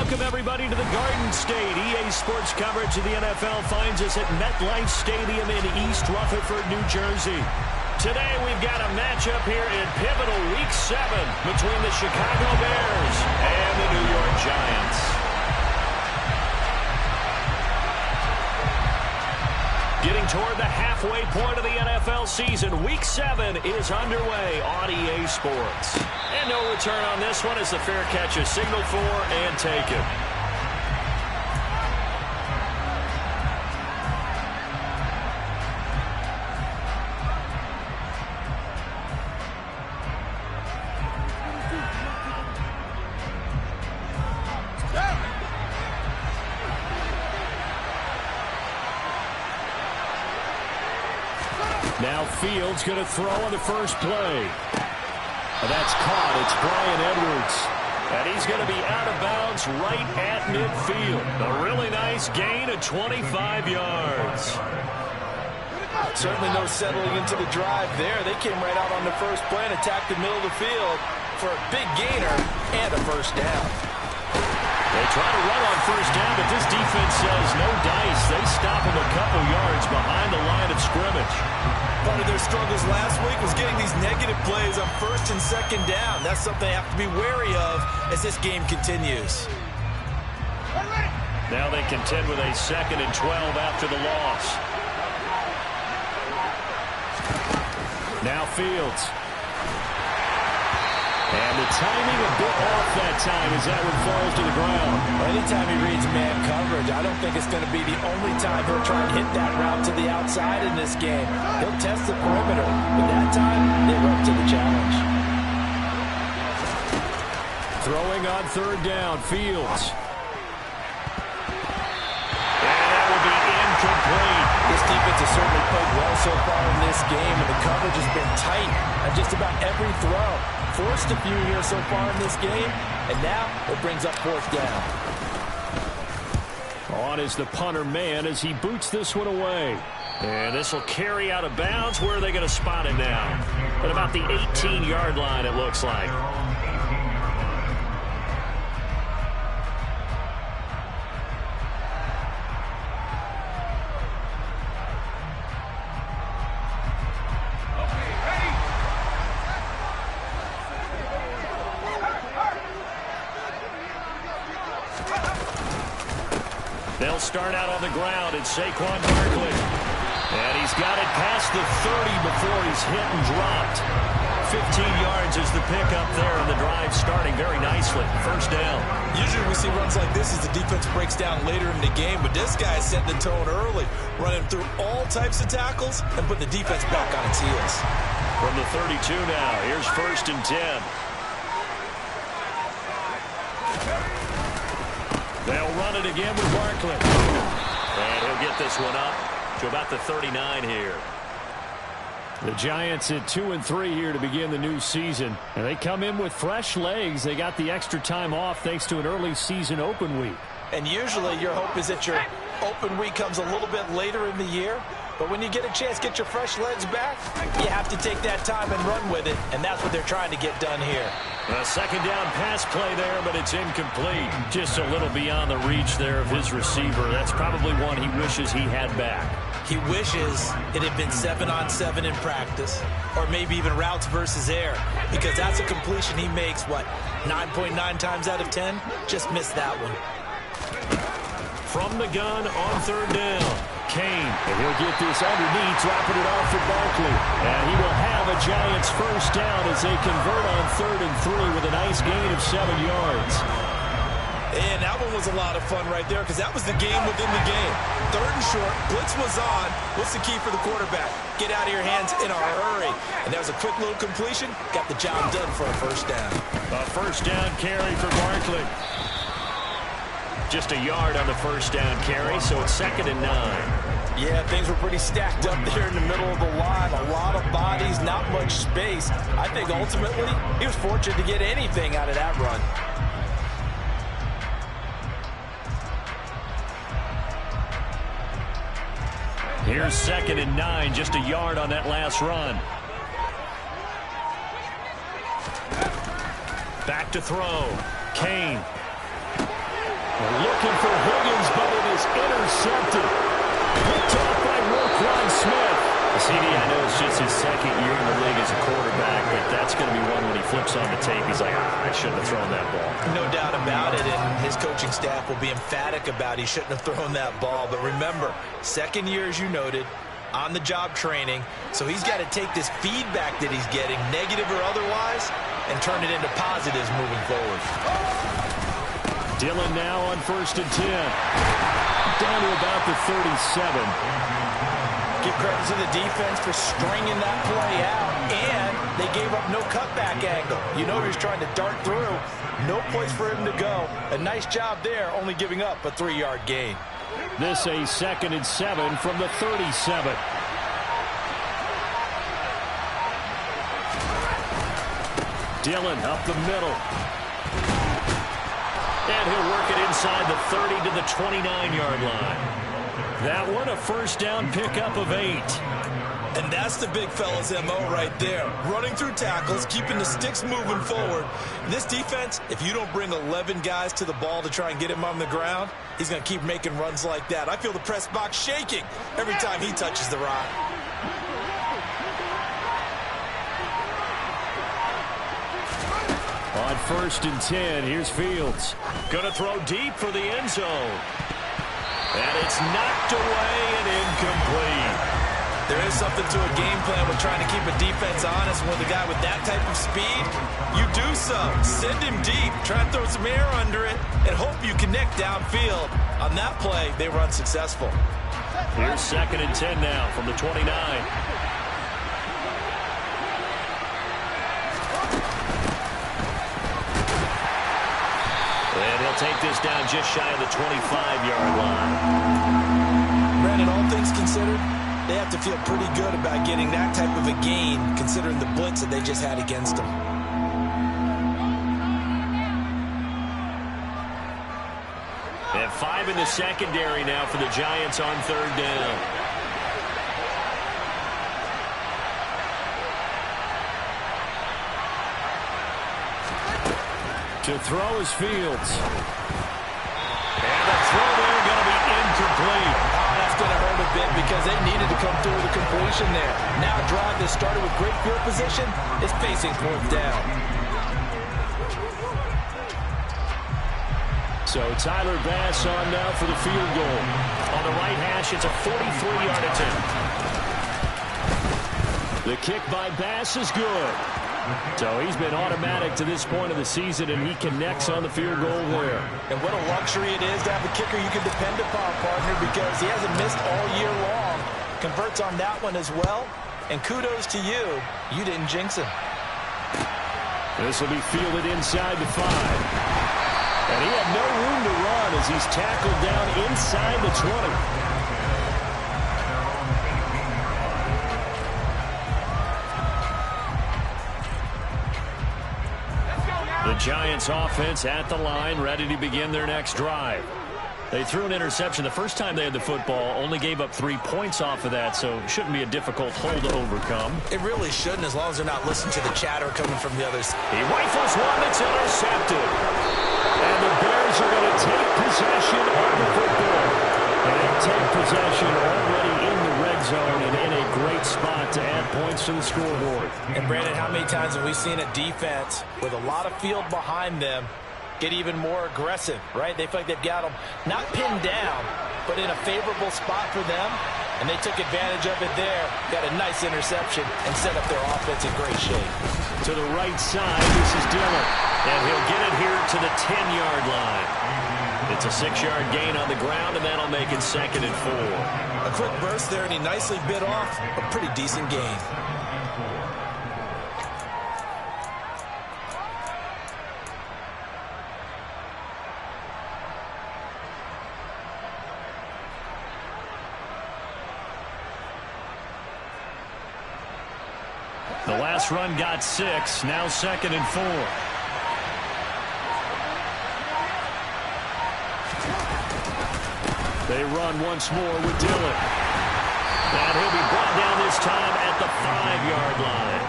Welcome, everybody, to the Garden State. EA Sports coverage of the NFL finds us at MetLife Stadium in East Rutherford, New Jersey. Today, we've got a matchup here in pivotal Week 7 between the Chicago Bears and the New York Giants. Getting toward the halfway point of the NFL season, Week 7 is underway on EA Sports. And no return on this one as the fair catch is signaled for and taken. Now Fields going to throw on the first play. That's caught. It's Bryan Edwards. And he's going to be out of bounds right at midfield. A really nice gain of 25 yards. Certainly no settling into the drive there. They came right out on the first play and attacked the middle of the field for a big gainer and a first down. They try to run on first down, but this defense says no dice. They stop him a couple yards behind the line of scrimmage. Part of their struggles last week was getting these negative plays on first and second down. That's something they have to be wary of as this game continues. Now they contend with a 2nd and 12 after the loss. Now Fields. And the timing a bit off that time as that one falls to the ground. Anytime he reads man coverage, I don't think it's going to be the only time he'll try and hit that route to the outside in this game. He'll test the perimeter, but that time, they were up to the challenge. Throwing on 3rd down, Fields. And that will be incomplete. This defense has certainly played well so far in this game, and the coverage has been tight on just about every throw. Forced a few here so far in this game, and now it brings up 4th down. On is the punter man as he boots this one away. And this will carry out of bounds. Where are they going to spot it now? At about the 18-yard line, it looks like. They'll start out on the ground. It's Saquon Barkley. And he's got it past the 30 before he's hit and dropped. 15 yards is the pickup there, and the drive starting very nicely. First down. Usually we see runs like this as the defense breaks down later in the game, but this guy set the tone early, running through all types of tackles and put the defense back on its heels. From the 32 now, here's 1st and 10. They'll run it again with Barkley. And he'll get this one up to about the 39 here. The Giants at 2-3 here to begin the new season. And they come in with fresh legs. They got the extra time off thanks to an early season open week. And usually your hope is that your open week comes a little bit later in the year. But when you get a chance to get your fresh legs back, you have to take that time and run with it. And that's what they're trying to get done here. A 2nd down pass play there, but it's incomplete. Just a little beyond the reach there of his receiver. That's probably one he wishes he had back. He wishes it had been 7-on-7 in practice, or maybe even routes versus air, because that's a completion he makes, 9.9 times out of 10? Just missed that one. From the gun on 3rd down, Kane. And he'll get this underneath, dropping it off for Barkley. And he will have a Giants first down as they convert on 3rd and 3 with a nice gain of 7 yards. And that one was a lot of fun right there because that was the game within the game. 3rd and short, blitz was on. What's the key for the quarterback? Get out of your hands in a hurry. And that was a quick little completion. Got the job done for a first down. A first down carry for Barkley. Just a yard on the first down carry, so it's 2nd and 9. Yeah, things were pretty stacked up there in the middle of the line. A lot of bodies, not much space. I think ultimately he was fortunate to get anything out of that run. Here's 2nd and 9, just a yard on that last run. Back to throw. Kane. second year in the league as a quarterback, but that's going to be one when he flips on the tape. He's like, I shouldn't have thrown that ball. No doubt about it, and his coaching staff will be emphatic about he shouldn't have thrown that ball. But remember, second year, as you noted, on-the-job training, so he's got to take this feedback that he's getting, negative or otherwise, and turn it into positives moving forward. Dillon now on 1st and 10. Down to about the 37. Give credit to the defense for stringing that play out, and they gave up no cutback angle. You know he was trying to dart through. No place for him to go. A nice job there, only giving up a 3-yard gain. This a 2nd and 7 from the 37. Dillon up the middle. And he'll work it inside the 30 to the 29-yard line. That one a first down pickup of 8. And that's the big fella's MO right there. Running through tackles, keeping the sticks moving forward. This defense, if you don't bring 11 guys to the ball to try and get him on the ground, he's going to keep making runs like that. I feel the press box shaking every time he touches the rock. On 1st and 10, here's Fields. Gonna throw deep for the end zone. And it's knocked away and incomplete. There is something to a game plan with trying to keep a defense honest. With a guy with that type of speed, you do so. Send him deep. Try and throw some air under it and hope you connect downfield. On that play, they were unsuccessful. Here's 2nd and 10 now from the 29. And he'll take this down just shy of the 25-yard line. Brandon, all things considered, they have to feel pretty good about getting that type of a gain, considering the blitz that they just had against them. And 5 in the secondary now for the Giants on 3rd down. To throw is Fields. And the throw there going to be incomplete. That's going to hurt a bit because they needed to come through with a completion there. Now a drive that started with great field position is facing 4th down. So Tyler Bass on now for the field goal. On the right hash, it's a 43-yard attempt. The kick by Bass is good. So he's been automatic to this point of the season, and he connects on the field goal there. And what a luxury it is to have a kicker you can depend upon, partner, because he hasn't missed all year long. Converts on that one as well. And kudos to you. You didn't jinx him. This will be fielded inside the 5. And he had no room to run as he's tackled down inside the 20. The Giants offense at the line, ready to begin their next drive. They threw an interception the first time they had the football, only gave up 3 points off of that, so it shouldn't be a difficult hole to overcome. It really shouldn't, as long as they're not listening to the chatter coming from the other side. He rifles one that's intercepted. And the Bears are going to take possession of the football. And they take possession already in the red zone and in a great spot to add points to the scoreboard. And Brandon, how many times have we seen a defense with a lot of field behind them get even more aggressive, right? They feel like they've got them not pinned down, but in a favorable spot for them, and they took advantage of it there, got a nice interception, and set up their offense in great shape. To the right side, this is Dillon, and he'll get it here to the 10-yard line. It's a 6-yard gain on the ground, and that'll make it 2nd and 4. A quick burst there, and he nicely bit off a pretty decent gain. The last run got 6, now 2nd and 4. They run once more with Dillon. And he'll be brought down this time at the 5-yard line.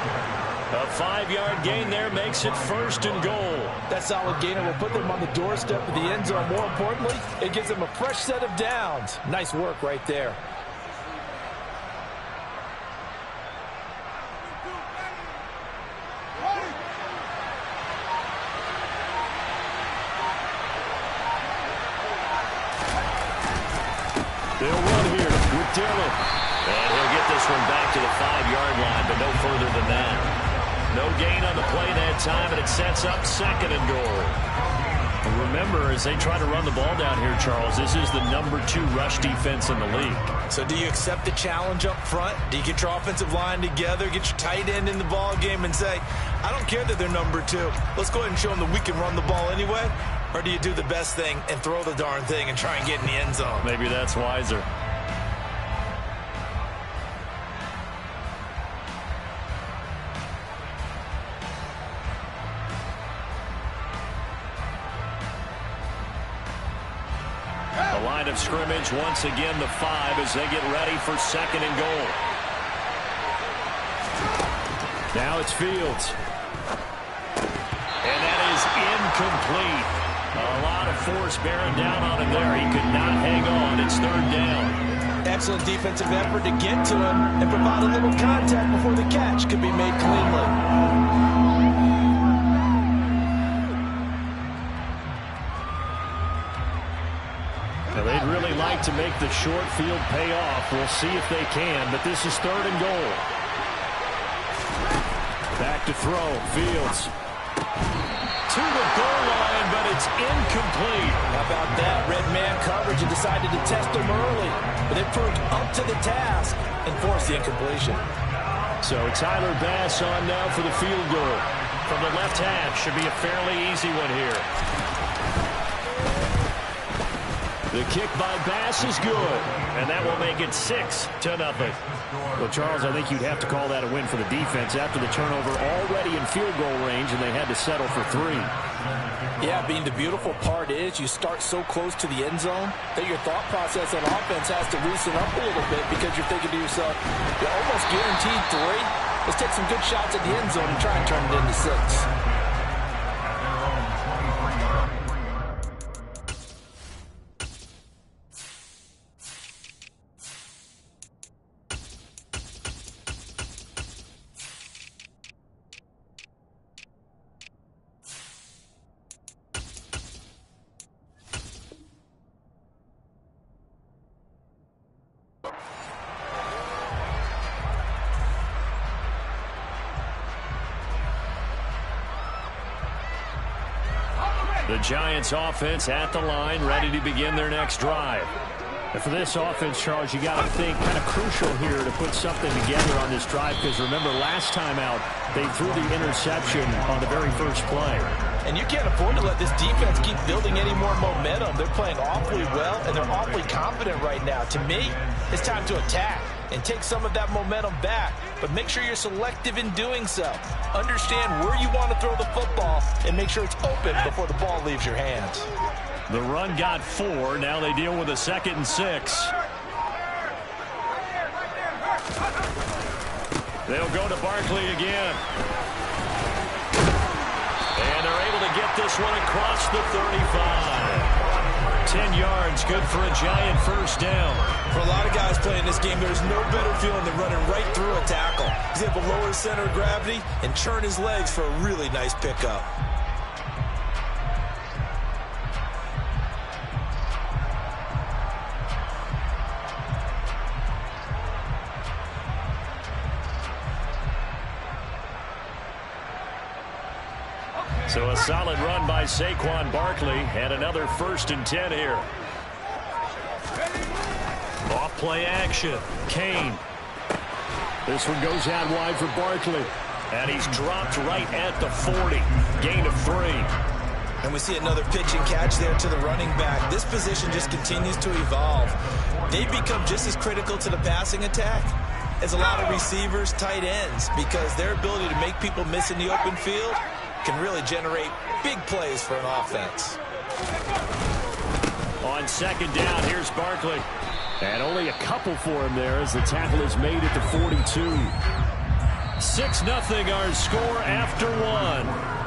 A 5-yard gain there makes it 1st and goal. That solid gainer will put them on the doorstep of the end zone. More importantly, it gives them a fresh set of downs. Nice work right there. They'll run here with Dillon. And he'll get this one back to the 5-yard line, but no further than that. No gain on the play that time, and it sets up 2nd and goal. Remember, as they try to run the ball down here, Charles, this is the number 2 rush defense in the league. So do you accept the challenge up front? Do you get your offensive line together, get your tight end in the ball game and say, I don't care that they're number 2. Let's go ahead and show them that we can run the ball anyway? Or do you do the best thing and throw the darn thing and try and get in the end zone? Maybe that's wiser. The line of scrimmage, once again, the 5 as they get ready for 2nd and goal. Now it's Fields. And that is incomplete. A lot of force bearing down on him there. He could not hang on. It's 3rd down. Excellent defensive effort to get to him and provide a little contact before the catch could be made cleanly. Now, they'd really like to make the short field pay off. We'll see if they can, but this is 3rd and goal. Back to throw. Fields. To the goal line, but it's incomplete. How about that? Red man coverage and decided to test him early. But it proved up to the task and forced the incompletion. So Tyler Bass on now for the field goal. From the left half, should be a fairly easy one here. The kick by Bass is good, and that will make it 6-0. Well, Charles, I think you'd have to call that a win for the defense after the turnover already in field goal range, and they had to settle for 3. Yeah, Bean, the beautiful part is you start so close to the end zone that your thought process on offense has to loosen up a little bit because you're thinking to yourself, you're almost guaranteed 3. Let's take some good shots at the end zone and try and turn it into 6. The Giants offense at the line, ready to begin their next drive. And for this offense, Charles, you got to think kind of crucial here to put something together on this drive, because remember, last time out, they threw the interception on the very first play. And you can't afford to let this defense keep building any more momentum. They're playing awfully well, and they're awfully confident right now. To me, it's time to attack and take some of that momentum back, but make sure you're selective in doing so. Understand where you want to throw the football and make sure it's open before the ball leaves your hands. The run got 4. Now they deal with a 2nd and 6. They'll go to Barkley again. And they're able to get this one across the 35. 10 yards, good for a Giant first down. For a lot of guys playing this game, there's no better feeling than running right through a tackle. He's able to lower his center of gravity and churn his legs for a really nice pickup. So a solid run by Saquon Barkley, and another 1st and 10 here. Off play action. Kane. This one goes out wide for Barkley. And he's dropped right at the 40. Gain of 3. And we see another pitch and catch there to the running back. This position just continues to evolve. They become just as critical to the passing attack as a lot of receivers, tight ends, because their ability to make people miss in the open field can really generate big plays for an offense. On 2nd down, here's Barkley. And only a couple for him there as the tackle is made at the 42. 6-0 our score after 1.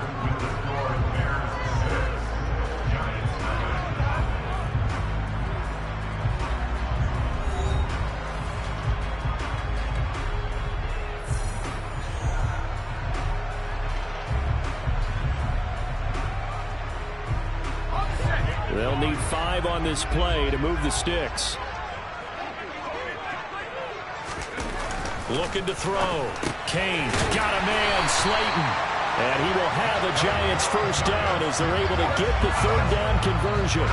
They'll need 5 on this play to move the sticks. Looking to throw. Kane got a man, Slayton. And he will have a Giants first down as they're able to get the third down conversion.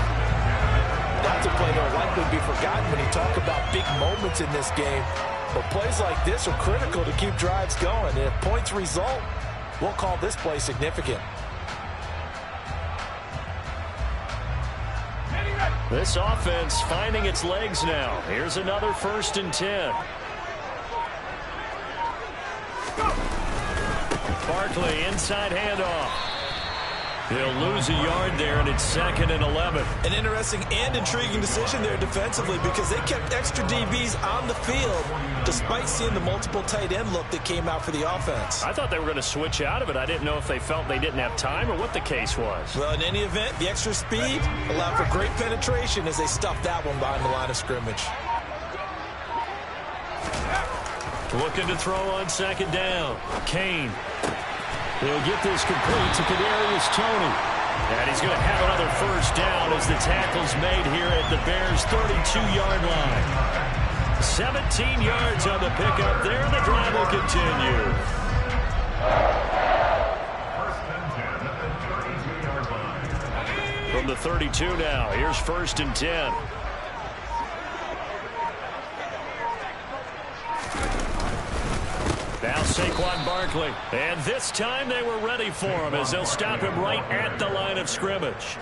That's a play that will likely be forgotten when you talk about big moments in this game. But plays like this are critical to keep drives going. And if points result, we'll call this play significant. This offense finding its legs now. Here's another 1st and 10. Barkley, inside handoff. He'll lose a yard there, and it's 2nd and 11. An interesting and intriguing decision there defensively because they kept extra DBs on the field despite seeing the multiple tight end look that came out for the offense. I thought they were going to switch out of it. I didn't know if they felt they didn't have time or what the case was. Well, in any event, the extra speed allowed for great penetration as they stuffed that one behind the line of scrimmage. Looking to throw on 2nd down. Kane. He'll get this complete to Kadarius Toney. And he's going to have another first down as the tackle's made here at the Bears' 32-yard line. 17 yards on the pickup there. The drive will continue. From the 32 now, here's 1st and 10. Now Saquon Barkley. And this time they were ready for him as they'll stop him right at the line of scrimmage.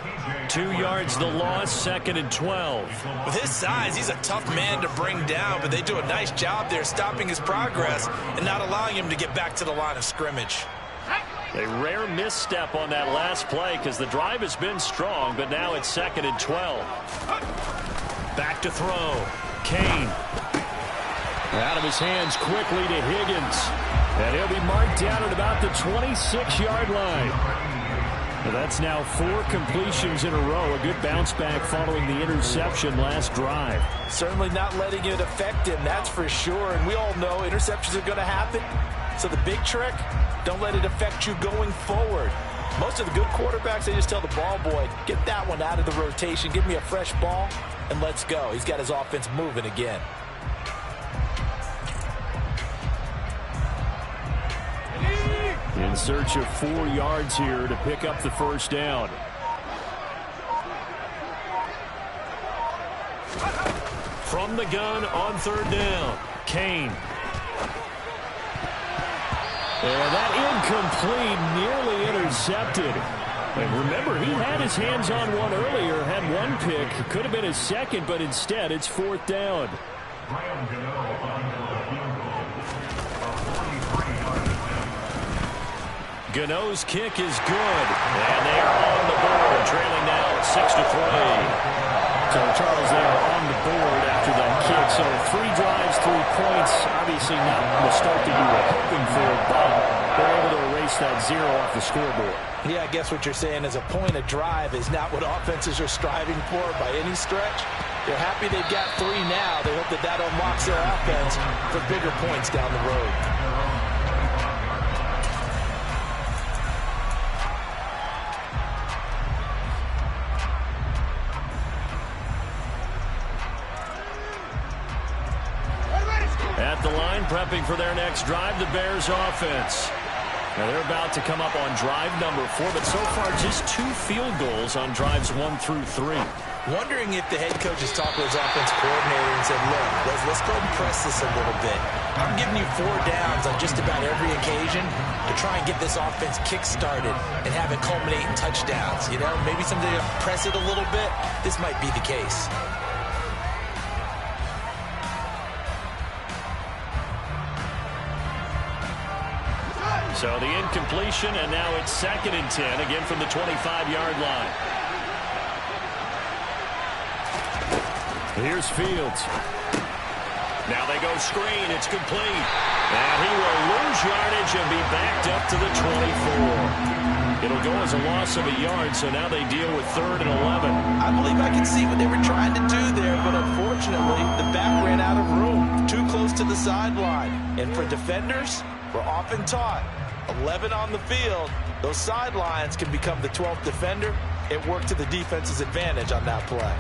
2 yards the loss, 2nd and 12. With his size, he's a tough man to bring down, but they do a nice job there stopping his progress and not allowing him to get back to the line of scrimmage. A rare misstep on that last play because the drive has been strong, but now it's 2nd and 12. Back to throw. Kane. Out of his hands quickly to Higgins. And he'll be marked down at about the 26-yard line. Well, that's now 4 completions in a row. A good bounce back following the interception last drive. Certainly not letting it affect him, that's for sure. And we all know interceptions are going to happen. So the big trick, don't let it affect you going forward. Most of the good quarterbacks, they just tell the ball boy, get that one out of the rotation, give me a fresh ball, and let's go. He's got his offense moving again. In search of 4 yards here to pick up the first down. From the gun on 3rd down. Kane. And that incomplete, nearly intercepted. And remember, he had his hands on one earlier, had one pick. Could have been his second, but instead it's 4th down. Gano's kick is good. And they are on the board, trailing now 6-3. So Charles, they are on the board after that kick. So 3 drives, 3 points. Obviously not the start that you were hoping for, but they're able to erase that 0 off the scoreboard. Yeah, I guess what you're saying is a point a drive is not what offenses are striving for by any stretch. They're happy they've got 3 now. They hope that that unlocks their offense for bigger points down the road. At the line, prepping for their next drive, the Bears offense. Now they're about to come up on drive number 4, but so far just 2 field goals on drives 1 through 3. Wondering if the head coach has talked to his offense coordinator and said, look, let's go and press this a little bit. I'm giving you 4 downs on just about every occasion to try and get this offense kick-started and have it culminate in touchdowns. You know, maybe someday press it a little bit. This might be the case. So the incompletion, and now it's 2nd and 10, again from the 25-yard line. Here's Fields. Now they go screen. It's complete. And he will lose yardage and be backed up to the 24. It'll go as a loss of a yard, so now they deal with 3rd and 11. I believe I can see what they were trying to do there, but unfortunately, the back ran out of room. Too close to the sideline. And for defenders, we're often taught 11 on the field, those sidelines can become the 12th defender. It worked to the defense's advantage on that play.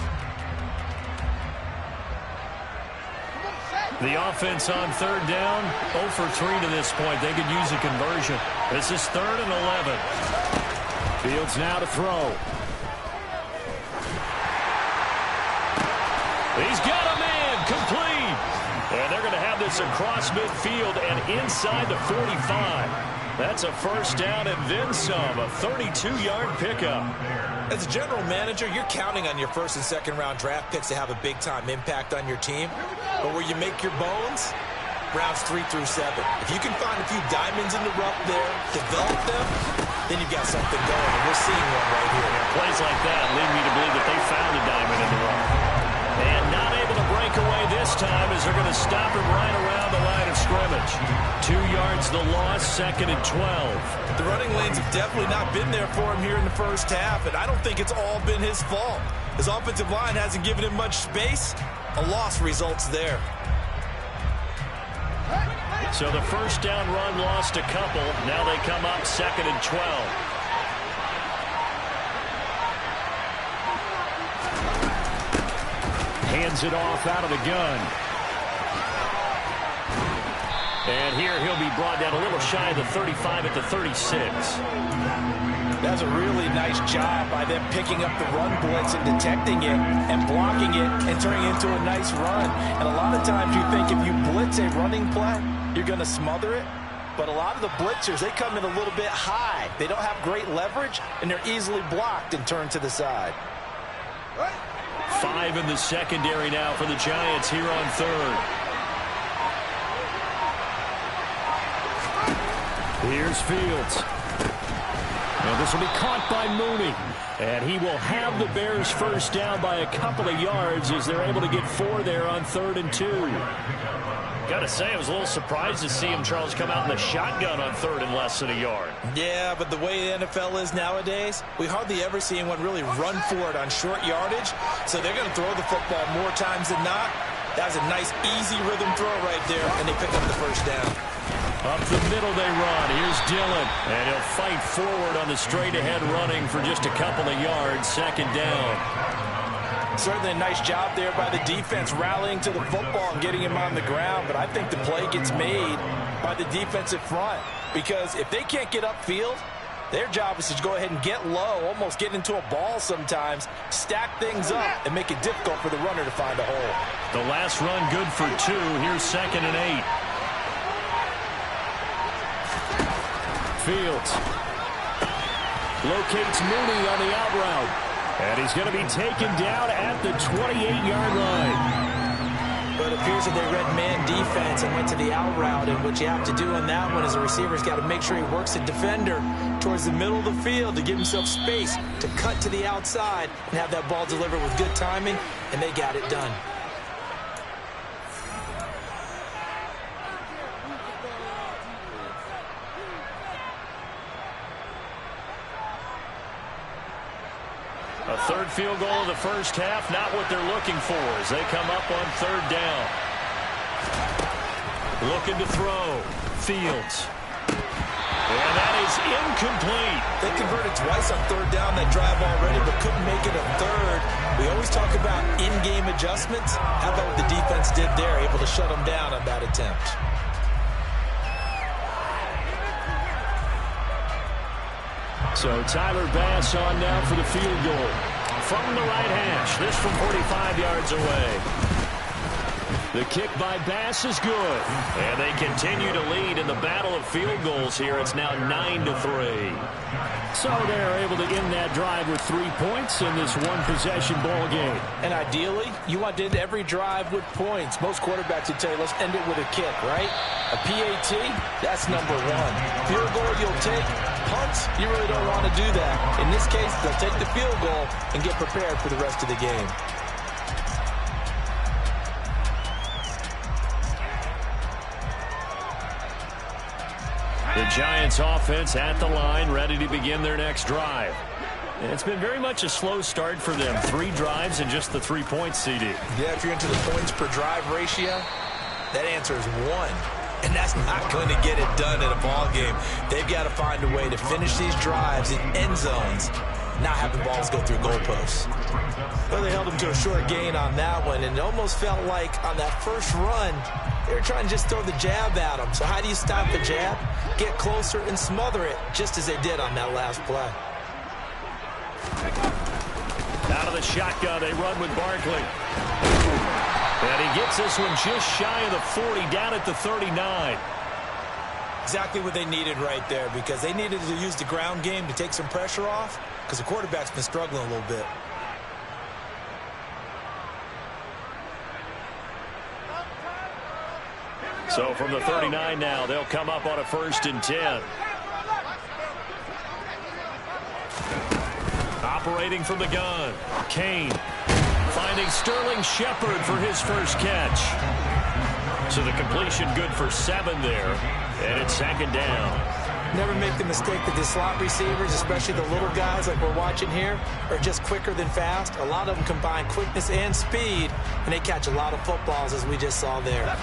The offense on third down, 0 for 3 to this point. They could use a conversion. This is 3rd and 11. Fields now to throw. He's got a man, complete. And they're going to have this across midfield and inside the 45. That's a first down and then some, a 32-yard pickup. As a general manager, you're counting on your first and second round draft picks to have a big-time impact on your team. But where you make your bones, rounds 3 through 7. If you can find a few diamonds in the rough there, develop them, then you've got something going. And we're seeing one right here. Yeah, plays like that lead me to believe that they found a diamond in the rough. And not able to break away this time as they're going to stop him right around the line of scrimmage. 2 yards the loss, 2nd and 12. The running lanes have definitely not been there for him here in the first half, and I don't think it's all been his fault. His offensive line hasn't given him much space. A loss results there. So the first down run lost a couple. Now they come up 2nd and 12. Hands it off out of the gun. And here he'll be brought down a little shy of the 35 at the 36. That's a really nice job by them picking up the run blitz and detecting it and blocking it and turning it into a nice run. And a lot of times you think if you blitz a running play, you're going to smother it. But a lot of the blitzers, they come in a little bit high. They don't have great leverage, and they're easily blocked and turned to the side. 5 in the secondary now for the Giants here on third. Here's Fields. And this will be caught by Mooney. And he will have the Bears first down by a couple of yards as they're able to get 4 there on 3rd and 2. Got to say, I was a little surprised to see him, Charles, come out in the shotgun on 3rd and less than a yard. Yeah, but the way the NFL is nowadays, we hardly ever see anyone really run for it on short yardage. So they're going to throw the football more times than not. That was a nice, easy rhythm throw right there, and they pick up the first down. Up the middle they run. Here's Dillon. And he'll fight forward on the straight-ahead running for just a couple of yards. 2nd down. Certainly a nice job there by the defense rallying to the football and getting him on the ground. But I think the play gets made by the defensive front. Because if they can't get upfield, their job is to go ahead and get low, almost get into a ball sometimes, stack things up, and make it difficult for the runner to find a hole. The last run good for 2. Here's 2nd and 8. Fields locates Mooney on the out route. And he's going to be taken down at the 28-yard line. But it appears that they read man defense and went to the out route. And what you have to do on that one is the receiver's got to make sure he works the defender towards the middle of the field to give himself space to cut to the outside and have that ball delivered with good timing, and they got it done. A third field goal of the first half, not what they're looking for as they come up on 3rd down. Looking to throw. Fields. And that is incomplete. They converted twice on 3rd down that drive already, but couldn't make it a 3rd. We always talk about in-game adjustments. How about what the defense did there, able to shut them down on that attempt? So Tyler Bass on now for the field goal. From the right hash, this from 45 yards away. The kick by Bass is good. And they continue to lead in the battle of field goals here. It's now 9-3. So they're able to end that drive with 3 points in this one-possession ball game. And ideally, you want to end every drive with points. Most quarterbacks would tell you, let's end it with a kick, right? A PAT, that's number 1. Field goal you'll take. Punts, you really don't want to do that. In this case, they'll take the field goal and get prepared for the rest of the game. The Giants offense at the line, ready to begin their next drive. And it's been very much a slow start for them. 3 drives and just the 3 points, CD. Yeah, if you're into the points per drive ratio, that answer is 1. And that's not going to get it done in a ball game. They've got to find a way to finish these drives in end zones, not having balls go through goalposts. Well, they held held him to a short gain on that one, and it almost felt like on that first run, they were trying to just throw the jab at him. So how do you stop the jab? Get closer and smother it, just as they did on that last play. Out of the shotgun, they run with Barkley. And he gets this one just shy of the 40, down at the 39. Exactly what they needed right there, because they needed to use the ground game to take some pressure off, because the quarterback's been struggling a little bit. So from the 39 now, they'll come up on a 1st and 10. Operating from the gun, Kane finding Sterling Shepard for his first catch. So the completion good for 7 there, and it's 2nd down. Never make the mistake that the slot receivers, especially the little guys like we're watching here, are just quicker than fast. A lot of them combine quickness and speed, and they catch a lot of footballs, as we just saw there.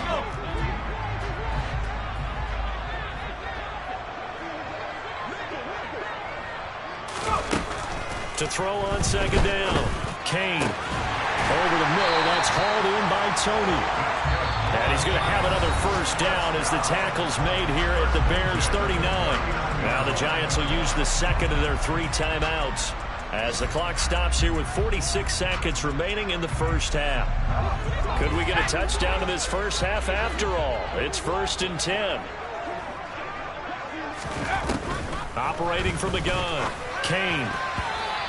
To throw on 2nd down, Kane over the middle. That's hauled in by Tony. And he's going to have another 1st down as the tackle's made here at the Bears' 39. Now the Giants will use the 2nd of their 3 timeouts as the clock stops here with 46 seconds remaining in the first half. Could we get a touchdown in this first half after all? It's 1st and 10. Operating from the gun, Kane.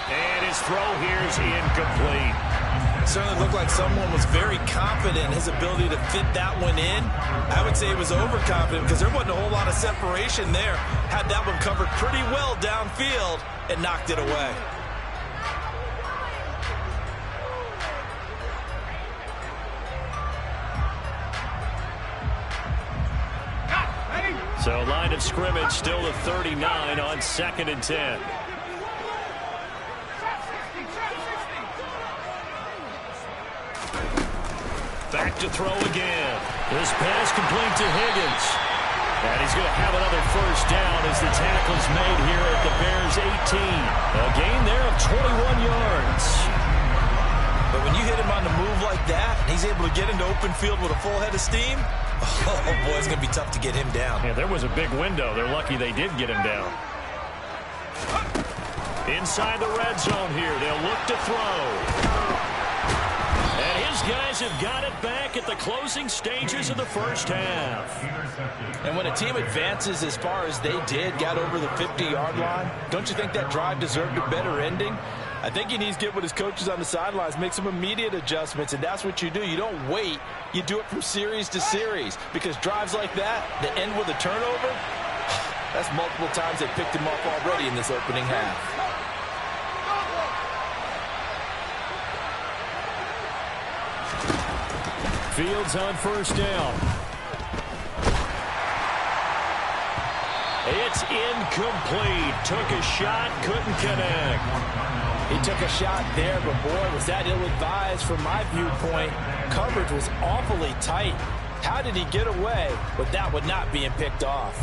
And his throw here is incomplete. It certainly looked like someone was very confident in his ability to fit that one in. I would say he was overconfident because there wasn't a whole lot of separation there. Had that one covered pretty well downfield and knocked it away. So line of scrimmage still the 39 on 2nd and 10. Back to throw again. This pass complete to Higgins. And he's going to have another 1st down as the tackle's made here at the Bears' 18. A gain there of 21 yards. But when you hit him on the move like that, and he's able to get into open field with a full head of steam, oh boy, it's going to be tough to get him down. Yeah, there was a big window. They're lucky they did get him down. Inside the red zone here, they'll look to throw. And his guys have got it back at the closing stages of the first half. And when a team advances as far as they did, got over the 50-yard line, don't you think that drive deserved a better ending? I think he needs to get with his coaches on the sidelines, make some immediate adjustments, and that's what you do. You don't wait. You do it from series to series, because drives like that end with a turnover, that's multiple times they picked him off already in this opening half. Fields on 1st down. It's incomplete. Took a shot, couldn't connect. He took a shot there, but boy, was that ill-advised from my viewpoint. Coverage was awfully tight. How did he get away with that one not being picked off?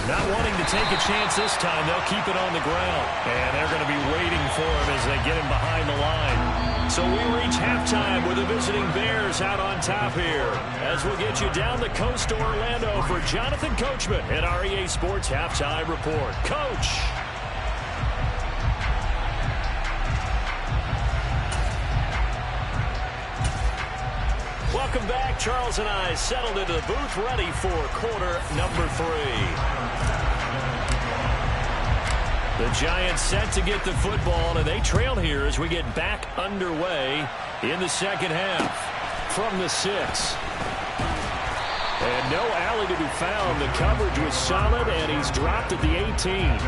Not wanting to take a chance this time, they'll keep it on the ground. And they're going to be waiting for him as they get him behind the line. So we reach halftime with the visiting Bears out on top here. As we'll get you down the coast to Orlando for Jonathan Coachman at our EA Sports Halftime Report. Coach! Welcome back. Charles and I settled into the booth, ready for quarter number 3. The Giants set to get the football, and they trail here as we get back underway in the second half from the 6. And no alley to be found. The coverage was solid, and he's dropped at the 18.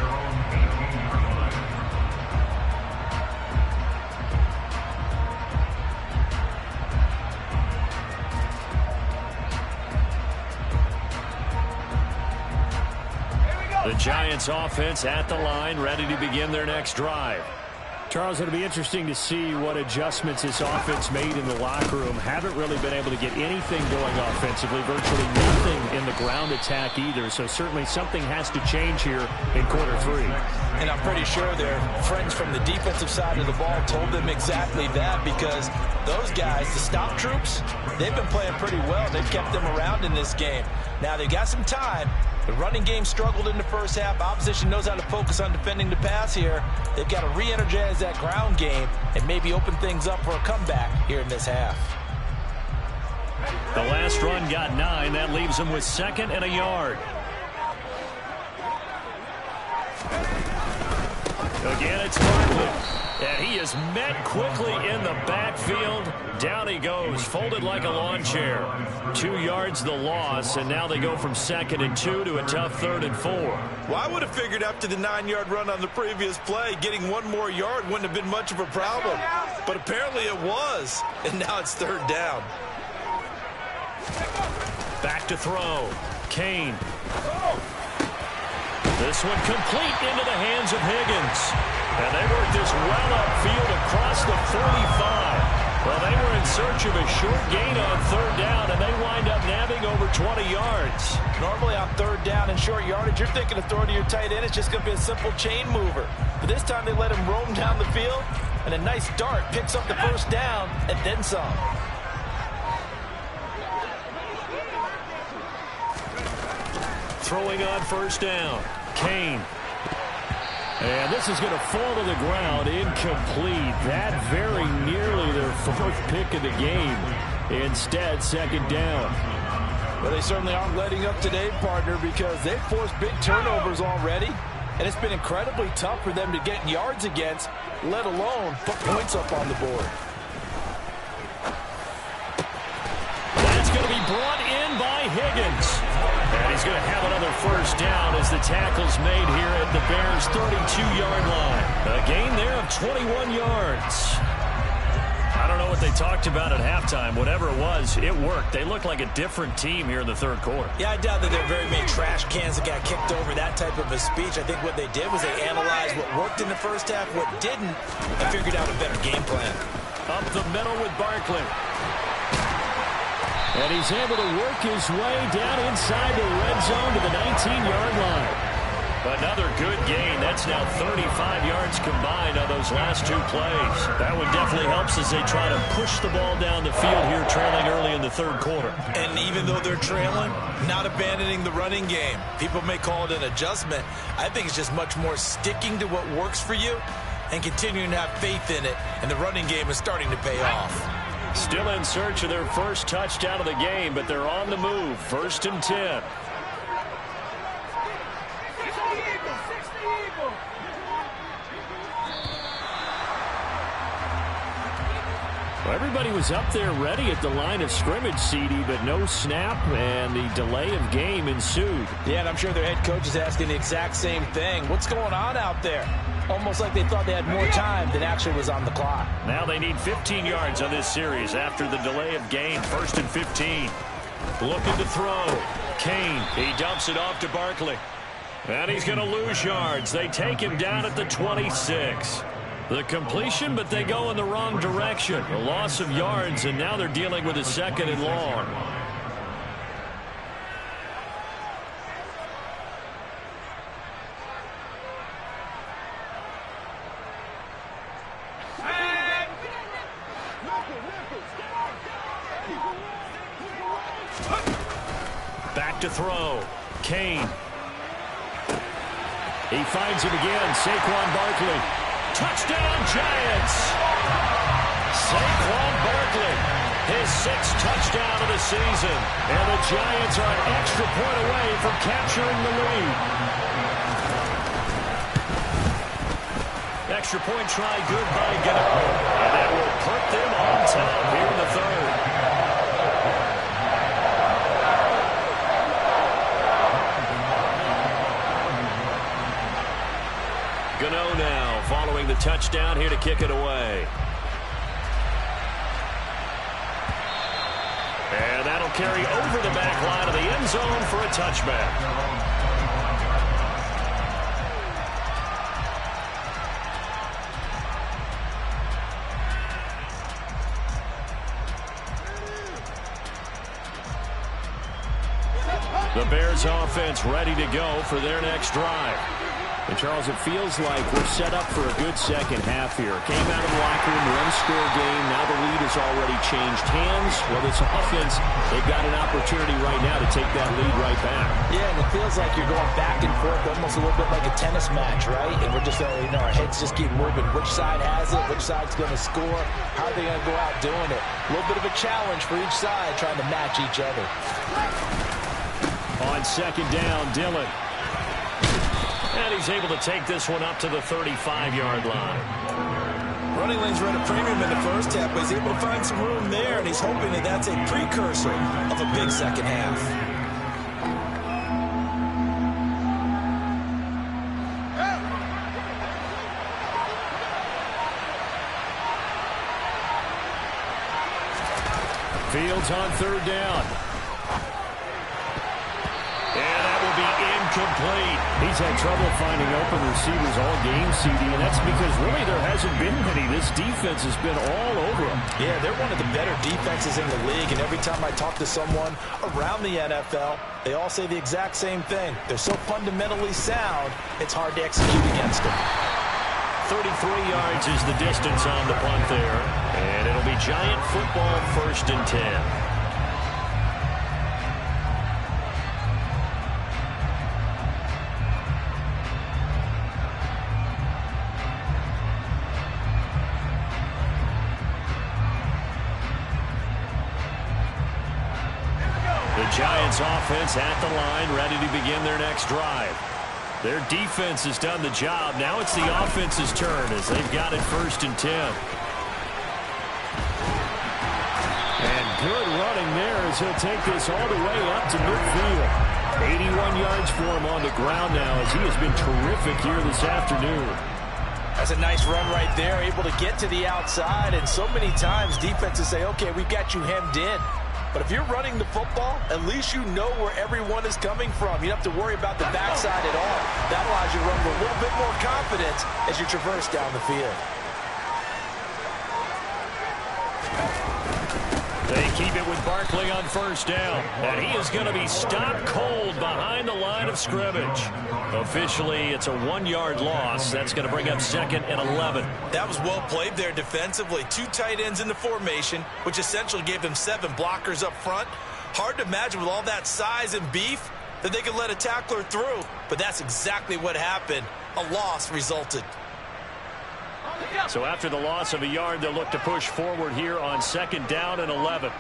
The Giants offense at the line, ready to begin their next drive. Charles, it'll be interesting to see what adjustments this offense made in the locker room. Haven't really been able to get anything going offensively, virtually nothing in the ground attack either. So certainly something has to change here in quarter 3. And I'm pretty sure their friends from the defensive side of the ball told them exactly that, because those guys, the stop troops, they've been playing pretty well. They've kept them around in this game. Now they've got some time. The running game struggled in the first half. Opposition knows how to focus on defending the pass here. They've got to re-energize that ground game and maybe open things up for a comeback here in this half. The last run got 9. That leaves them with 2nd and a yard. Again, it's Barkley. And he is met quickly in the backfield. Down he goes, folded like a lawn chair. 2 yards the loss, and now they go from 2nd and 2 to a tough 3rd and 4. Well, I would have figured after the 9-yard run on the previous play, getting 1 more yard wouldn't have been much of a problem. But apparently it was, and now it's 3rd down. Back to throw. Kane. This one complete into the hands of Higgins. And they work this well upfield across the 45. Well, they were in search of a short gain on 3rd down, and they wind up nabbing over 20 yards. Normally on 3rd down and short yardage, you're thinking of throwing to your tight end. It's just going to be a simple chain mover. But this time they let him roam down the field, and a nice dart picks up the 1st down and then some. Throwing on 1st down. Kane. And this is going to fall to the ground, incomplete. That very nearly their 4th pick of the game. Instead, 2nd down. Well, they certainly aren't letting up today, partner, because they've forced big turnovers already. And it's been incredibly tough for them to get yards against, let alone put points up on the board. That's going to be brought in by Higgins. And he's going to have another 1st down as the tackle's made here at the Bears' 32-yard line. A gain there of 21 yards. I don't know what they talked about at halftime. Whatever it was, it worked. They look like a different team here in the 3rd quarter. Yeah, I doubt that there are very many trash cans that got kicked over, that type of a speech. I think what they did was they analyzed what worked in the first half, what didn't, and figured out a better game plan. Up the middle with Barkley. And he's able to work his way down inside the red zone to the 19-yard line. Another good gain. That's now 35 yards combined on those last 2 plays. That one definitely helps as they try to push the ball down the field here, trailing early in the 3rd quarter. And even though they're trailing, not abandoning the running game. People may call it an adjustment. I think it's just much more sticking to what works for you and continuing to have faith in it. And the running game is starting to pay off. Still in search of their 1st touchdown of the game, but they're on the move. 1st and 10. Well, everybody was up there ready at the line of scrimmage, CD, but no snap, and the delay of game ensued. Yeah, and I'm sure their head coach is asking the exact same thing. What's going on out there? Almost like they thought they had more time than actually was on the clock. Now they need 15 yards on this series after the delay of game. 1st and 15. Looking to throw. Kane, he dumps it off to Barkley. And he's going to lose yards. They take him down at the 26. The completion, but they go in the wrong direction. A loss of yards, and now they're dealing with a 2nd and long. Back to throw. Kane. He finds him again. Saquon Barkley. Touchdown, Giants! Saquon Barkley, his 6th touchdown of the season. And the Giants are an extra point away from capturing the lead. Extra point try good by Gano. And that will put them on top here in the 3rd. Gano now following the touchdown here to kick it away. And that'll carry over the back line of the end zone for a touchback. The Bears offense ready to go for their next drive. And, Charles, it feels like we're set up for a good second half here. Came out of the locker room, one-score game. Now the lead has already changed hands. Well, this offense, they've got an opportunity right now to take that lead right back. Yeah, and it feels like you're going back and forth, almost a little bit like a tennis match, right? And we're just, our heads just keep moving. Which side has it? Which side's going to score? How are they going to go out doing it? A little bit of a challenge for each side, trying to match each other. On second down, Dillon. And he's able to take this one up to the 35-yard line. Running lanes were at a premium in the first half, but he's able to find some room there, and he's hoping that that's a precursor of a big second half. Fields on third down. And that will be incomplete. He's had trouble finding open receivers all game, CD, and that's because really there hasn't been many. This defense has been all over them. Yeah, they're one of the better defenses in the league, and every time I talk to someone around the NFL, they all say the exact same thing. They're so fundamentally sound, it's hard to execute against them. 33 yards is the distance on the punt there, and it'll be Giant football, 1st and 10. Giants offense at the line, ready to begin their next drive. Their defense has done the job. Now it's the offense's turn as they've got it 1st and 10. And good running there as he'll take this all the way up to midfield. 81 yards for him on the ground now as he has been terrific here this afternoon. That's a nice run right there, able to get to the outside. And so many times defenses say, okay, we've got you hemmed in. But if you're running the football, at least you know where everyone is coming from. You don't have to worry about the backside at all. That allows you to run with a little bit more confidence as you traverse down the field. They keep it with Barkley on 1st down. And he is going to be stopped cold behind the line of scrimmage. Officially, it's a 1-yard loss. That's going to bring up 2nd and 11. That was well played there defensively. 2 tight ends in the formation, which essentially gave them 7 blockers up front. Hard to imagine with all that size and beef that they could let a tackler through. But that's exactly what happened. A loss resulted. So after the loss of a yard, they'll look to push forward here on 2nd down and 11.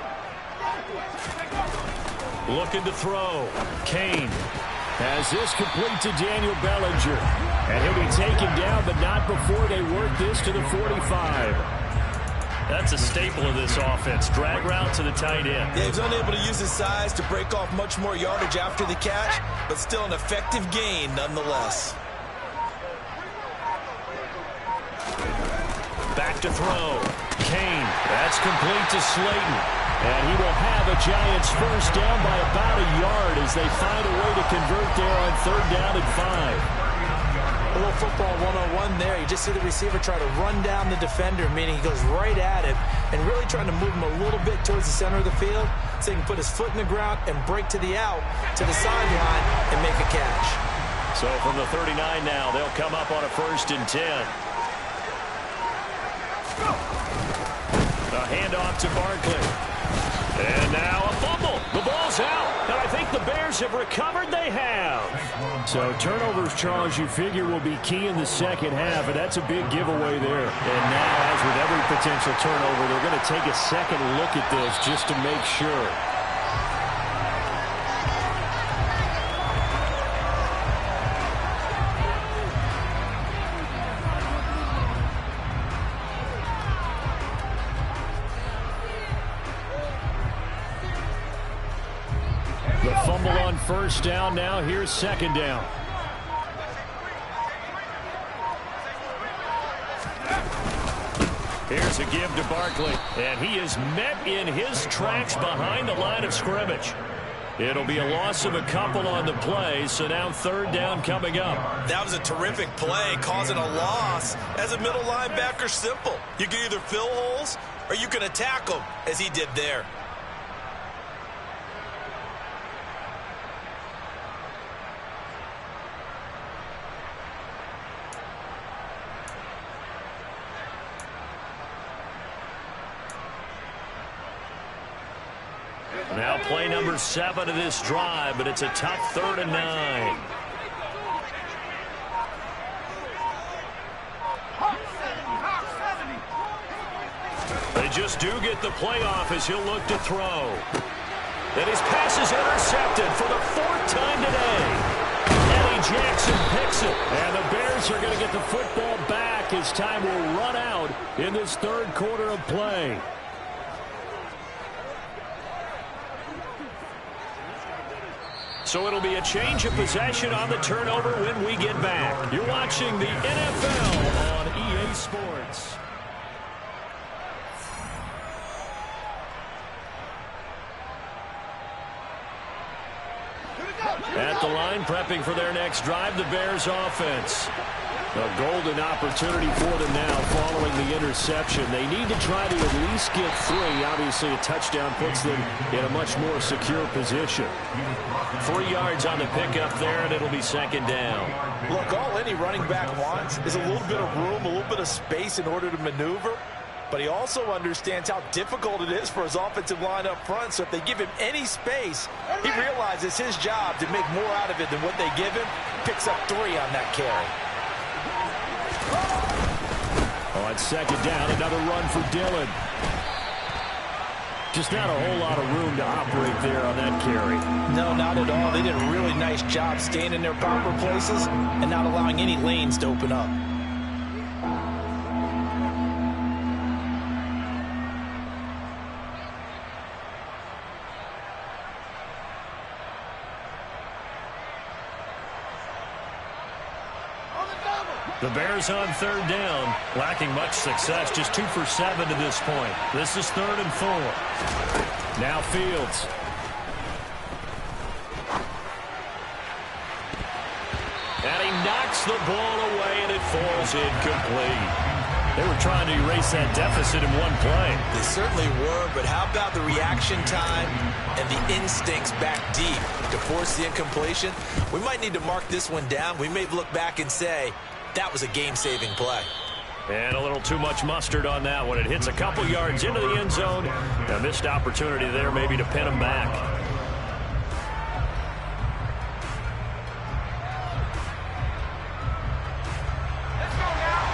Looking to throw. Kane has this complete to Daniel Bellinger. And he'll be taken down, but not before they work this to the 45. That's a staple of this offense. Drag route to the tight end. Yeah, he's unable to use his size to break off much more yardage after the catch, but still an effective gain nonetheless. Back to throw. Kane. That's complete to Slayton. And he will have a Giants 1st down by about a yard as they find a way to convert there on 3rd down and 5. A little football 101 there. You just see the receiver try to run down the defender, meaning he goes right at him and really trying to move him a little bit towards the center of the field so he can put his foot in the ground and break to the out, to the sideline, and make a catch. So from the 39 now, they'll come up on a 1st and 10. A handoff to Barkley. And now a fumble. The ball's out. And I think the Bears have recovered. They have. So turnovers, Charles, you figure will be key in the second half. And that's a big giveaway there. And now, as with every potential turnover, they're going to take a second look at this just to make sure. The fumble on 1st down. Now here's 2nd down. Here's a give to Barkley. And he is met in his tracks behind the line of scrimmage. It'll be a loss of a couple on the play, so now 3rd down coming up. That was a terrific play, causing a loss. As a middle linebacker, simple. You can either fill holes or you can attack them, as he did there. Now play number 7 of this drive, but it's a tough 3rd and 9. They just do get the playoff as he'll look to throw. And his pass is intercepted for the 4th time today. Eddie Jackson picks it. And the Bears are going to get the football back as time will run out in this 3rd quarter of play. So it'll be a change of possession on the turnover when we get back. You're watching the NFL on EA Sports. At the line, prepping for their next drive, the Bears offense. A golden opportunity for them now following the interception. They need to try to at least get 3. Obviously, a touchdown puts them in a much more secure position. 3 yards on the pickup there, and it'll be 2nd down. Look, all any running back wants is a little bit of room, a little bit of space in order to maneuver. But he also understands how difficult it is for his offensive line up front. So if they give him any space, he realizes it's his job to make more out of it than what they give him. Picks up 3 on that carry. On 2nd down, another run for Dillon. Just not a whole lot of room to operate there on that carry. No, not at all. They did a really nice job staying in their proper places and not allowing any lanes to open up. The Bears on 3rd down, lacking much success, just 2 for 7 to this point. This is 3rd and 4. Now Fields. And he knocks the ball away, and it falls incomplete. They were trying to erase that deficit in one play. They certainly were, but how about the reaction time and the instincts back deep to force the incompletion? We might need to mark this one down. We may look back and say, that was a game-saving play. And a little too much mustard on that one. It hits a couple yards into the end zone. A missed opportunity there maybe to pin him back.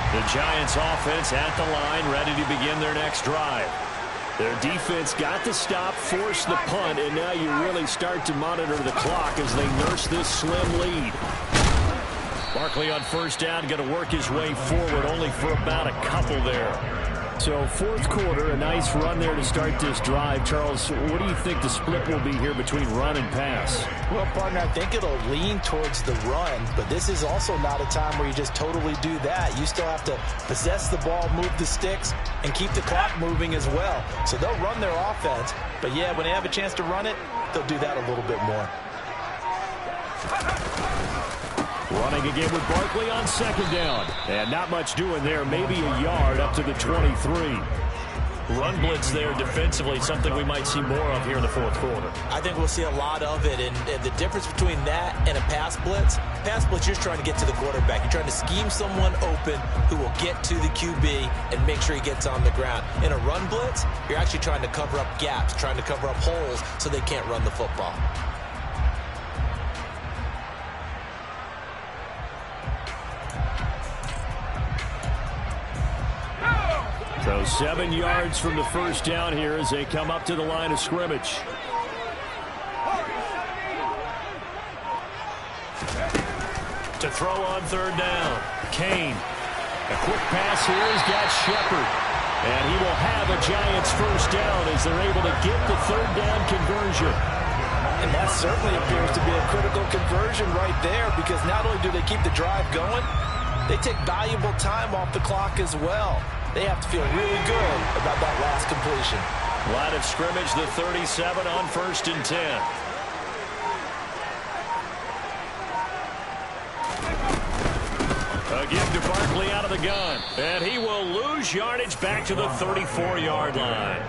The Giants offense at the line, ready to begin their next drive. Their defense got the stop, forced the punt, and now you really start to monitor the clock as they nurse this slim lead. Barkley on 1st down, going to work his way forward, only for about a couple there. So 4th quarter, a nice run there to start this drive. Charles, what do you think the split will be here between run and pass? Well, partner, I think it'll lean towards the run, but this is also not a time where you just totally do that. You still have to possess the ball, move the sticks, and keep the clock moving as well. So they'll run their offense, but yeah, when they have a chance to run it, they'll do that a little bit more. Running again with Barkley on 2nd down. And not much doing there, maybe a yard up to the 23. Run blitz there defensively, something we might see more of here in the 4th quarter. I think we'll see a lot of it, and the difference between that and a pass blitz, you're just trying to get to the quarterback. You're trying to scheme someone open who will get to the QB and make sure he gets on the ground. In a run blitz, you're actually trying to cover up gaps, trying to cover up holes so they can't run the football. So 7 yards from the 1st down here as they come up to the line of scrimmage. To throw on 3rd down, Kane. A quick pass here has got Shepard. And he will have a Giants 1st down as they're able to get the 3rd down conversion. And that certainly appears to be a critical conversion right there, because not only do they keep the drive going, they take valuable time off the clock as well. They have to feel really good about that last completion. Line of scrimmage, the 37 on 1st and 10. A give to Barkley out of the gun. And he will lose yardage back to the 34-yard line.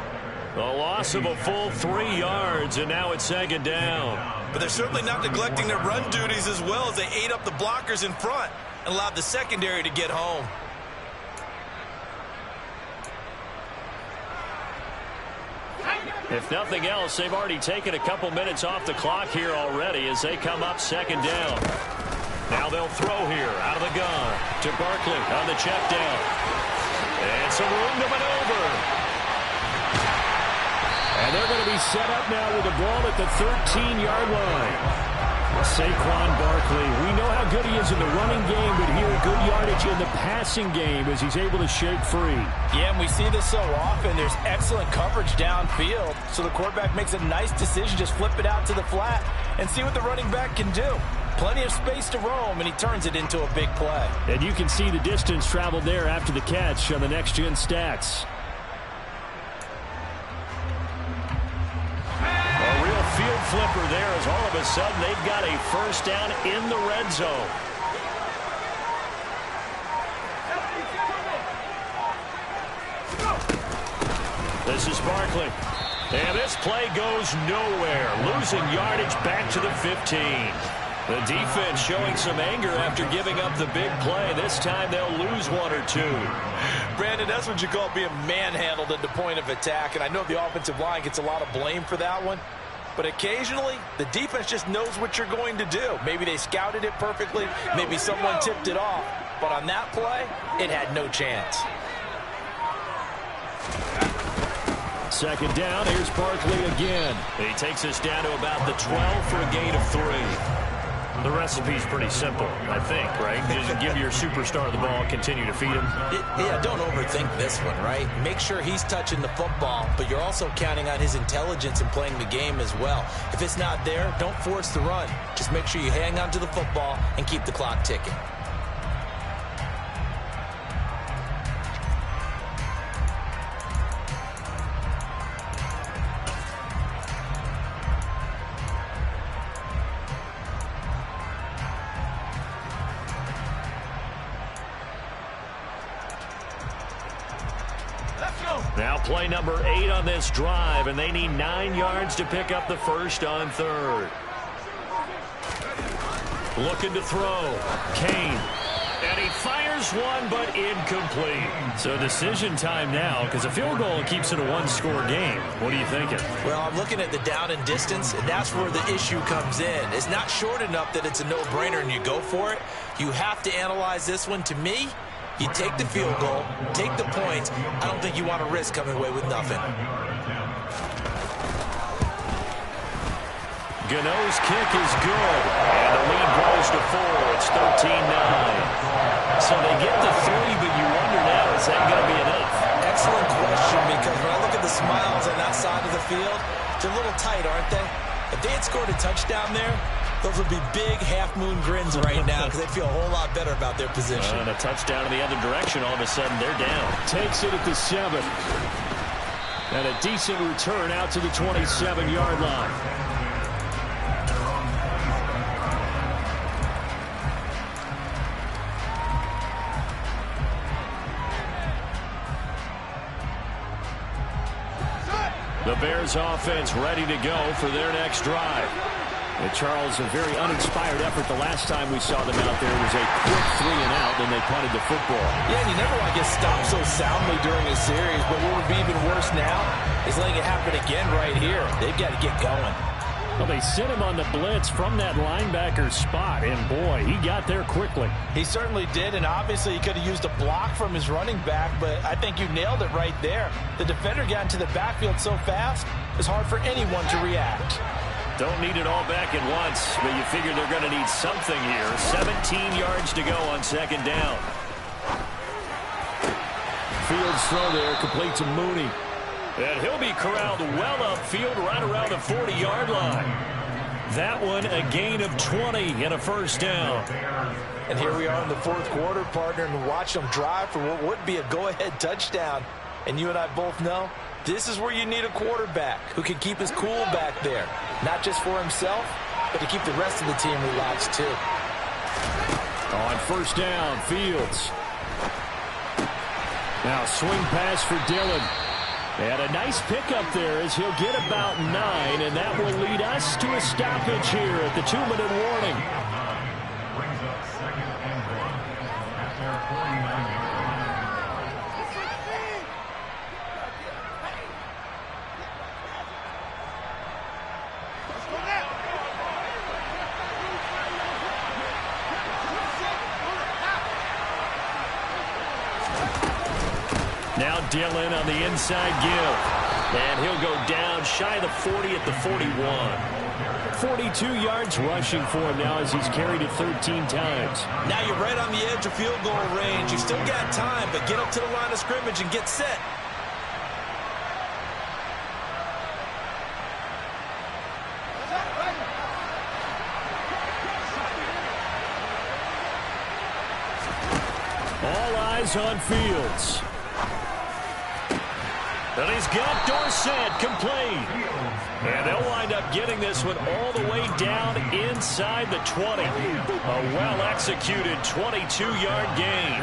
A loss of a full 3 yards, and now it's 2nd down. But they're certainly not neglecting their run duties as well as they ate up the blockers in front and allowed the secondary to get home. If nothing else, they've already taken a couple minutes off the clock here already as they come up second down. Now they'll throw here out of the gun to Barkley on the check down. And some room to maneuver. And they're going to be set up now with the ball at the 13-yard line. Saquon Barkley, we know how good he is in the running game, but here good yardage in the passing game as he's able to shake free. Yeah, and we see this so often. There's excellent coverage downfield, so the quarterback makes a nice decision. Just flip it out to the flat and see what the running back can do. Plenty of space to roam, and he turns it into a big play. And you can see the distance traveled there after the catch on the next-gen stats. A real field flipper there as all of a sudden they've got a first down in the red zone. This is Barkley. And this play goes nowhere. Losing yardage back to the 15. The defense showing some anger after giving up the big play. This time they'll lose one or two. Brandon, that's what you call being manhandled at the point of attack. And I know the offensive line gets a lot of blame for that one. But occasionally, the defense just knows what you're going to do. Maybe they scouted it perfectly. Maybe someone tipped it off. But on that play, it had no chance. Second down, here's Barkley again. He takes us down to about the 12 for a gain of 3. The recipe's pretty simple, I think, right? Just give your superstar the ball, continue to feed him. Yeah, don't overthink this one, right? Make sure he's touching the football, but you're also counting on his intelligence in playing the game as well. If it's not there, don't force the run. Just make sure you hang on to the football and keep the clock ticking. Now play number 8 on this drive, and they need 9 yards to pick up the first on third. Looking to throw. Kane. And he fires one, but incomplete. So decision time now, because a field goal keeps it a one-score game. What are you thinking? Well, I'm looking at the down and distance, and that's where the issue comes in. It's not short enough that it's a no-brainer and you go for it. You have to analyze this one. To me, you take the field goal, take the points. I don't think you want to risk coming away with nothing. Gano's kick is good. And the lead grows to 4. It's 13-9. So they get the 3, but you wonder now, is that going to be enough? Excellent question, because when I look at the smiles on that side of the field, they're a little tight, aren't they? If they had scored a touchdown there, those would be big half-moon grins right now because they feel a whole lot better about their position. And a touchdown in the other direction, all of a sudden they're down. Takes it at the 7. And a decent return out to the 27-yard line. The Bears offense ready to go for their next drive. And Charles, a very uninspired effort the last time we saw them out there. It was a quick 3 and out, then they punted the football. Yeah, and you never want to get stopped so soundly during a series, but what would be even worse now is letting it happen again right here. They've got to get going. Well, they sent him on the blitz from that linebacker spot, and boy, he got there quickly. He certainly did, and obviously he could have used a block from his running back, but I think you nailed it right there. The defender got into the backfield so fast, it's hard for anyone to react. Don't need it all back at once, but you figure they're going to need something here. 17 yards to go on second down. Fields throw there, complete to Mooney. And he'll be corralled well upfield right around the 40-yard line. That one a gain of 20 and a first down. And here we are in the fourth quarter, partner, and watch them drive for what would be a go-ahead touchdown. And you and I both know this is where you need a quarterback who can keep his cool back there. Not just for himself, but to keep the rest of the team relaxed too. On first down, Fields. Now swing pass for Dillon. And a nice pickup there as he'll get about 9, and that will lead us to a stoppage here at the 2-minute warning. Dillon on the inside give. And he'll go down shy of the 40 at the 41. 42 yards rushing for him now as he's carried it 13 times. Now you're right on the edge of field goal range. You still got time, but get up to the line of scrimmage and get set. All eyes on Fields. And he's got Dorsett complete. And they'll wind up getting this one all the way down inside the 20. A well-executed 22-yard gain.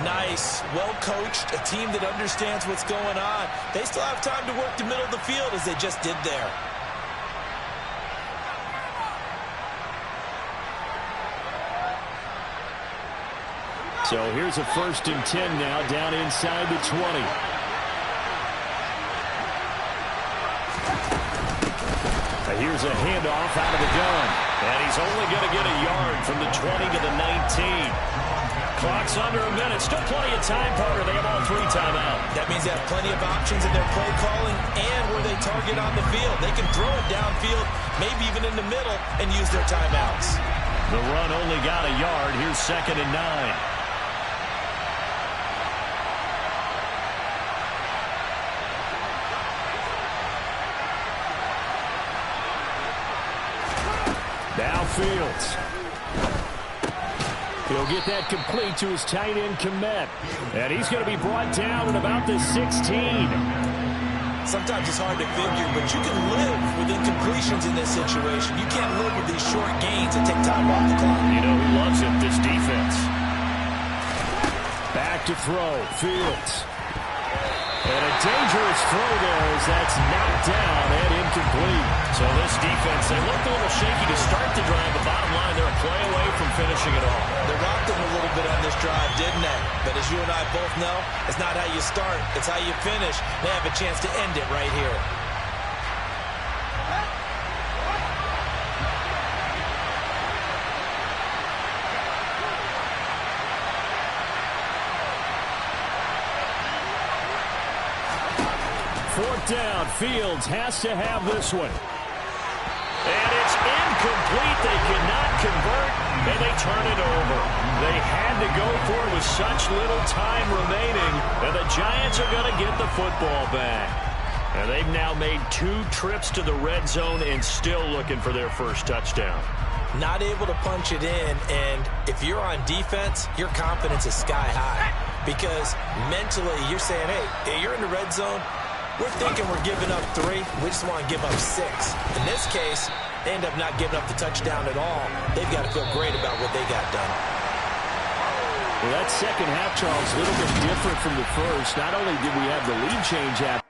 Nice, well-coached, a team that understands what's going on. They still have time to work the middle of the field as they just did there. So here's a 1st and 10 now down inside the 20. Here's a handoff out of the gun. And he's only going to get a yard from the 20 to the 19. Clock's under a minute. Still plenty of time, Parker. They have all 3 timeouts. That means they have plenty of options in their play calling and where they target on the field. They can throw it downfield, maybe even in the middle, and use their timeouts. The run only got a yard. Here's 2nd and 9. Now Fields. He'll get that complete to his tight end, Kmet. And he's going to be brought down at about the 16. Sometimes it's hard to figure, but you can live with incompletions in this situation. You can't live with these short gains that take time off the clock. You know who loves it? This defense. Back to throw. Fields. And a dangerous throw there as that's knocked down and incomplete. So this defense, they looked a little shaky to start the drive. The bottom line, they're a play away from finishing it all. They rocked them a little bit on this drive, didn't they? But as you and I both know, it's not how you start, it's how you finish. They have a chance to end it right here. Fourth down, Fields has to have this one. And it's incomplete. They cannot convert, and they turn it over. They had to go for it with such little time remaining, and the Giants are going to get the football back. And they've now made 2 trips to the red zone and still looking for their first touchdown. Not able to punch it in, and if you're on defense, your confidence is sky high. Because mentally, you're saying, hey, you're in the red zone. We're thinking we're giving up 3. We just want to give up 6. In this case, they end up not giving up the touchdown at all. They've got to feel great about what they got done. Well, that second half, Charles, a little bit different from the first. Not only did we have the lead change after